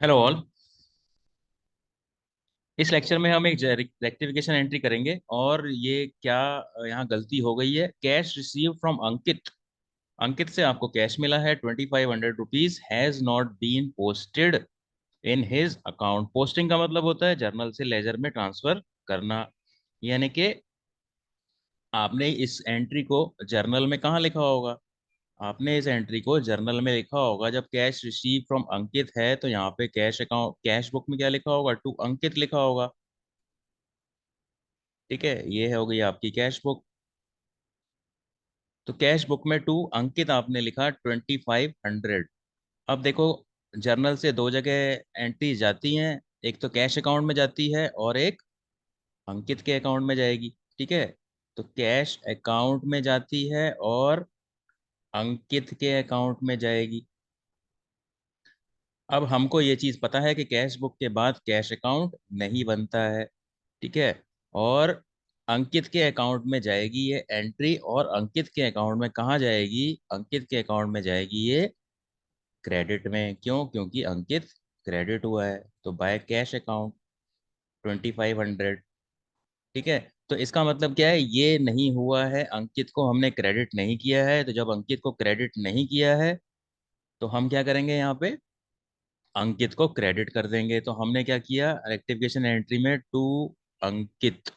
Hello all. इस lecture में हम एक रेक्टिफिकेशन एंट्री करेंगे और ये क्या यहाँ गलती हो गई है। Cash receive from Ankit. Ankit से आपको कैश मिला है 2500 rupees, has not been posted in his account. Posting का मतलब होता है जर्नल से लेजर में ट्रांसफर करना। यानी कि आपने इस एंट्री को जर्नल में कहाँ लिखा होगा? आपने इस एंट्री को जर्नल में लिखा होगा। जब कैश रिसीव फ्रॉम अंकित है तो यहाँ पे कैश अकाउंट, कैश बुक में क्या लिखा होगा? टू अंकित लिखा होगा। ठीक है, ये हो गई आपकी कैश बुक। तो कैश बुक में टू अंकित आपने लिखा 2500। अब देखो, जर्नल से दो जगह एंट्री जाती हैं, एक तो कैश अकाउंट में जाती है और एक अंकित के अकाउंट में जाएगी। ठीक है, तो कैश अकाउंट में जाती है और अंकित के अकाउंट में जाएगी। अब हमको ये चीज़ पता है कि कैश बुक के बाद कैश अकाउंट नहीं बनता है। ठीक है, और अंकित के अकाउंट में जाएगी ये एंट्री, और अंकित के अकाउंट में कहाँ जाएगी? अंकित के अकाउंट में जाएगी ये क्रेडिट में। क्यों? क्योंकि अंकित क्रेडिट हुआ है। तो बाय कैश अकाउंट 2500। ठीक है, तो इसका मतलब क्या है? ये नहीं हुआ है, अंकित को हमने क्रेडिट नहीं किया है। तो जब अंकित को क्रेडिट नहीं किया है तो हम क्या करेंगे? यहाँ पे अंकित को क्रेडिट कर देंगे। तो हमने क्या किया रेक्टिफिकेशन एंट्री में? To Ankit,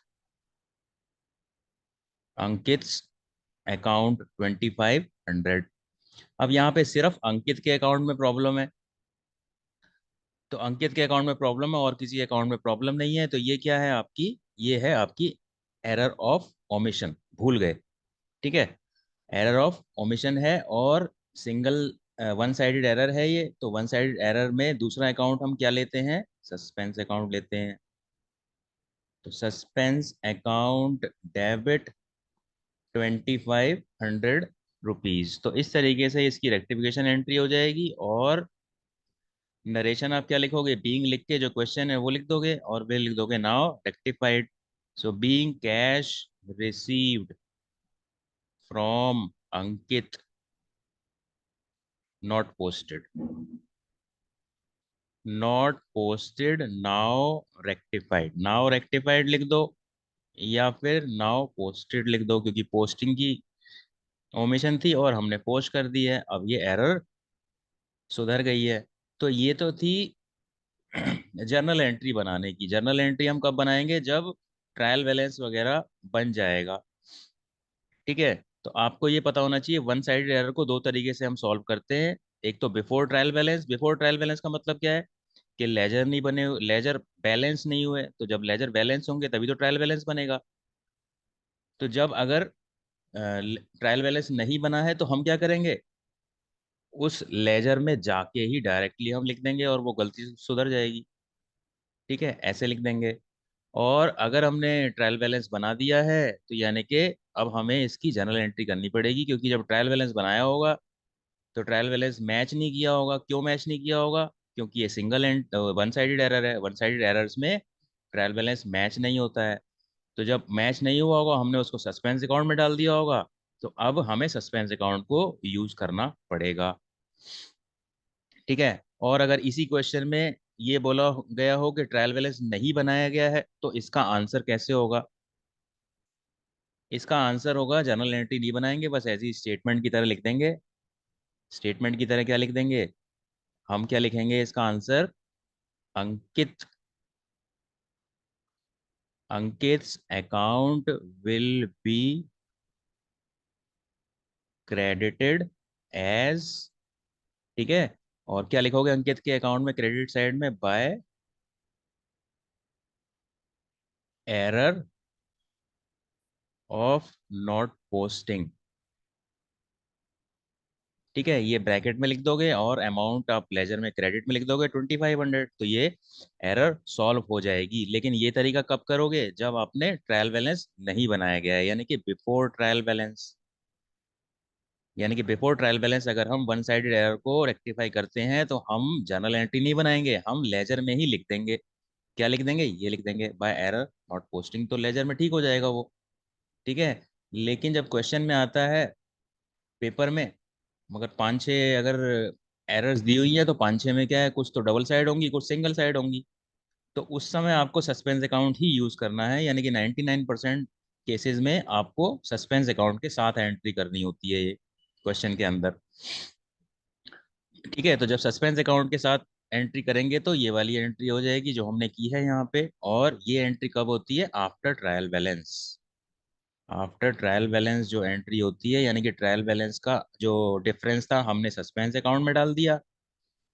Ankit account 2500। अब यहाँ पे सिर्फ अंकित के अकाउंट में प्रॉब्लम है। तो अंकित के अकाउंट में प्रॉब्लम है और किसी अकाउंट में प्रॉब्लम नहीं है। तो ये क्या है आपकी? ये है आपकी एरर ऑफ ओमिशन, भूल गए। ठीक है, एरर ऑफ ओमिशन है और सिंगल वन साइडेड एरर है ये। तो वन साइडेड एरर में दूसरा अकाउंट हम क्या लेते हैं? सस्पेंस अकाउंट लेते हैं। तो सस्पेंस अकाउंट डेबिट 2500 रुपीज। तो इस तरीके से इसकी रेक्टिफिकेशन एंट्री हो जाएगी। और नरेशन आप क्या लिखोगे? बीइंग लिख के जो क्वेश्चन है वो लिख दोगे और वे लिख दोगे now rectified. So being cash received from Ankit not posted, not posted now rectified. Now rectified लिख दो या फिर नाउ पोस्टेड लिख दो, क्योंकि पोस्टिंग की ओमिशन थी और हमने पोस्ट कर दी है। अब ये एरर सुधर गई है। तो ये तो थी जर्नल एंट्री बनाने की। जर्नल एंट्री हम कब बनाएंगे? जब ट्रायल बैलेंस वगैरह बन जाएगा। ठीक है, तो आपको ये पता होना चाहिए वन साइडेड एरर को दो तरीके से हम सॉल्व करते हैं। एक तो before trial balance. Before trial balance का मतलब क्या है? कि लेजर नहीं बने, लेजर बैलेंस नहीं हुए। तो जब लेजर बैलेंस होंगे तभी तो ट्रायल बैलेंस बनेगा। तो जब अगर ट्रायल बैलेंस नहीं बना है तो हम क्या करेंगे? उस लेजर में जाके ही डायरेक्टली हम लिख देंगे और वो गलती सुधर जाएगी। ठीक है, ऐसे लिख देंगे। और अगर हमने ट्रायल बैलेंस बना दिया है तो यानी कि अब हमें इसकी जर्नल एंट्री करनी पड़ेगी, क्योंकि जब ट्रायल बैलेंस बनाया होगा तो ट्रायल बैलेंस मैच नहीं किया होगा। क्यों मैच नहीं किया होगा? क्योंकि ये single and one sided error है। वन साइडेड एरर्स में ट्रायल बैलेंस मैच नहीं होता है। तो जब मैच नहीं हुआ होगा हमने उसको सस्पेंस अकाउंट में डाल दिया होगा। तो अब हमें सस्पेंस अकाउंट को यूज करना पड़ेगा। ठीक है, और अगर इसी क्वेश्चन में ये बोला गया हो कि ट्रायल बैलेंस नहीं बनाया गया है तो इसका आंसर कैसे होगा? इसका आंसर होगा जर्नल एंट्री नहीं बनाएंगे, बस ऐसी स्टेटमेंट की तरह लिख देंगे। स्टेटमेंट की तरह क्या लिख देंगे? हम क्या लिखेंगे इसका answer? Ankit, Ankit account will be credited as. ठीक है, और क्या लिखोगे अंकित के अकाउंट में क्रेडिट साइड में? By error of not posting. ठीक है, ये ब्रैकेट में लिख दोगे और अमाउंट आप लेजर में क्रेडिट में लिख दोगे 2500। तो ये एरर सॉल्व हो जाएगी। लेकिन ये तरीका कब करोगे? जब आपने ट्रायल बैलेंस नहीं बनाया गया है, यानी कि बिफोर ट्रायल बैलेंस। यानी कि बिफोर ट्रायल बैलेंस अगर हम वन साइडेड एरर को रेक्टिफाई करते हैं तो हम जर्नल एंट्री नहीं बनाएंगे, हम लेजर में ही लिख देंगे। क्या लिख देंगे? ये लिख देंगे बाय एरर नॉट पोस्टिंग। तो लेजर में ठीक हो जाएगा वो। ठीक है, लेकिन जब क्वेश्चन में आता है पेपर में, मगर पाँच छः अगर एरर्स दी हुई है तो पाँच छः में क्या है, कुछ तो डबल साइड होंगी, कुछ सिंगल साइड होंगी। तो उस समय आपको सस्पेंस अकाउंट ही यूज करना है, यानी कि 99% केसेस में आपको सस्पेंस अकाउंट के साथ एंट्री करनी होती है ये क्वेश्चन के अंदर। ठीक है, तो जब सस्पेंस अकाउंट के साथ एंट्री करेंगे तो ये वाली एंट्री हो जाएगी जो हमने की है यहाँ पे। और ये एंट्री कब होती है? After trial balance. After trial balance जो एंट्री होती है, यानी कि ट्रायल बैलेंस का जो डिफरेंस था हमने सस्पेंस अकाउंट में डाल दिया।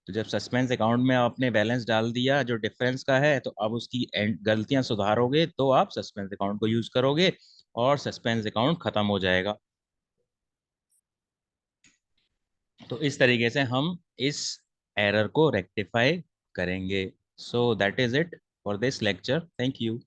तो जब सस्पेंस अकाउंट में आपने बैलेंस डाल दिया जो डिफरेंस का है, तो अब उसकी गलतियां सुधारोगे तो आप सस्पेंस अकाउंट को यूज करोगे और सस्पेंस अकाउंट खत्म हो जाएगा। तो इस तरीके से हम इस एरर को रेक्टिफाई करेंगे। So that is it for this lecture. Thank you.